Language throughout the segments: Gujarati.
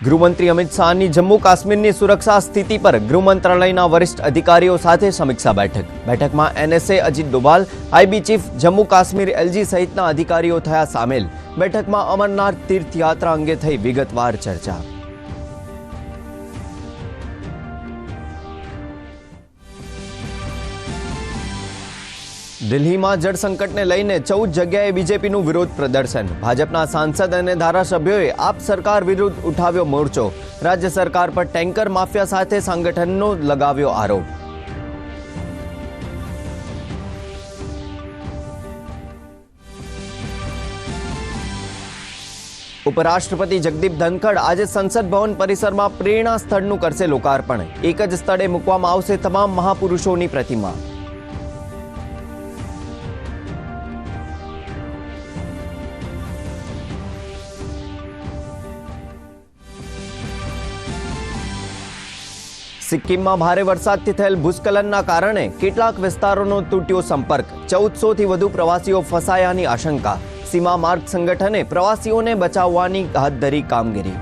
ગૃહમંત્રી અમિત શાહની જમ્મુ કાશ્મીરની સુરક્ષા સ્થિતિ પર ગૃહ મંત્રાલયના વરિષ્ઠ અધિકારીઓ સાથે સમીક્ષા બેઠકમાં NSA Ajit Doval, IB chief Jammu Kashmir LG સહિતના અધિકારીઓ થયા સામેલ। બેઠકમાં અમરનાથ તીર્થયાત્રા અંગે થઈ વિગતવાર ચર્ચા। દિલ્હીમાં જળ સંકટને લઈને 14 જગ્યાએ બીજેપીનું વિરોધ પ્રદર્શન। ભાજપના સાંસદ અને ધારાસભ્યોએ આપ સરકાર વિરુદ્ધ ઉઠાવ્યો મોરચો। રાજ્ય સરકાર પર ટેન્કર માફિયા સાથે સંગઠનનો લગાવ્યો આરોપ। ઉપરાષ્ટ્રપતિ જગદીપ ધનખડ આજે સંસદ ભવન પરિસરમાં પ્રેરણા સ્થળનું કરશે લોકાર્પણ। એક જ સ્થળે મૂકવામાં આવશે તમામ મહાપુરુષોની પ્રતિમા। સિક્કિમમાં ભારે વરસાદથી થયેલ ભૂસ્ખલનના કારણે કેટલાક વિસ્તારોનો તૂટ્યો સંપર્ક। 1400થી વધુ પ્રવાસીઓ ફસાયાની આશંકા। સીમા માર્ગ સંગઠને પ્રવાસીઓને બચાવવાની હાથ ધરી કામગીરી।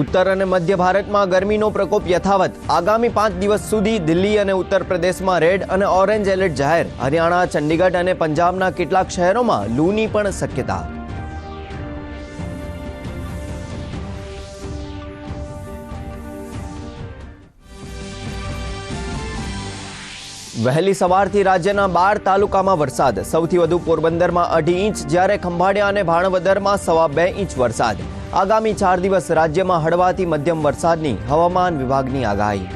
ઉત્તર અને મધ્ય ભારતમાં ગરમીનો પ્રકોપ યથાવત। આગામી 5 દિવસ સુધી દિલ્હી અને ઉત્તર પ્રદેશમાં રેડ અને ઓરેન્જ એલર્ટ જાહેર। હરિયાણા, ચંડીગઢ અને પંજાબના કેટલાક શહેરોમાં લૂની પણ શક્યતા। વહેલી સવારથી રાજ્યના 12 તાલુકામાં વરસાદ। સૌથી વધુ પોરબંદરમાં 2.5 ઇંચ, જ્યારે ખંભાળિયા અને ભાણવદરમાં 2.25 ઇંચ વરસાદ। આગામી 4 દિવસ રાજ્યમાં હળવાથી મધ્યમ વરસાદની હવામાન વિભાગની આગાહી।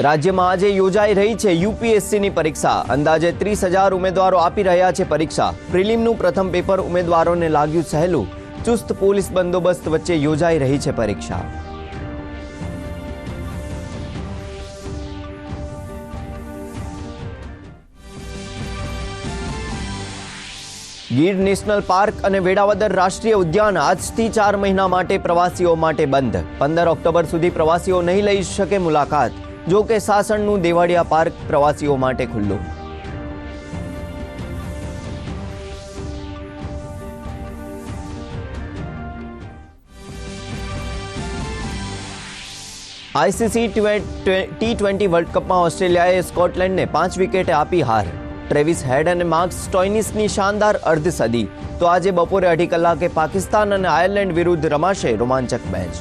રાજ્યમાં આજે યોજાઈ રહી છે યુપીએસસીની પરીક્ષા। અંદાજે 30,000 ઉમેદવારો આપી રહ્યા છે પરીક્ષા। પ્રિલિમનું પ્રથમ પેપર ઉમેદવારોને લાગ્યું સહેલું। ચુસ્ત પોલીસ બંદોબસ્ત વચ્ચે યોજાઈ રહી છે પરીક્ષા। ગીર નેશનલ પાર્ક અને વેળાવદર રાષ્ટ્રીય ઉદ્યાન આજથી 4 મહિના માટે પ્રવાસીઓ માટે બંધ। 15 ઓક્ટોબર સુધી પ્રવાસીઓ નહીં લઈ શકે મુલાકાત। જો કે સાસણનું દેવાડિયા પાર્ક પ્રવાસીઓ માટે ખુલ્લું। આઈસીસી T20 વર્લ્ડ કપમાં ઓસ્ટ્રેલિયાએ સ્કોટલેન્ડને 5 વિકેટે આપી હાર। ટ્રેવિસ હેડ અને માર્કસ સ્ટોઇનિસની શાનદાર અર્ધ સદી। તો આજે બપોરે 2:30 કલાકે પાકિસ્તાન અને આયર્લેન્ડ વિરુદ્ધ રમાશે રોમાંચક મેચ।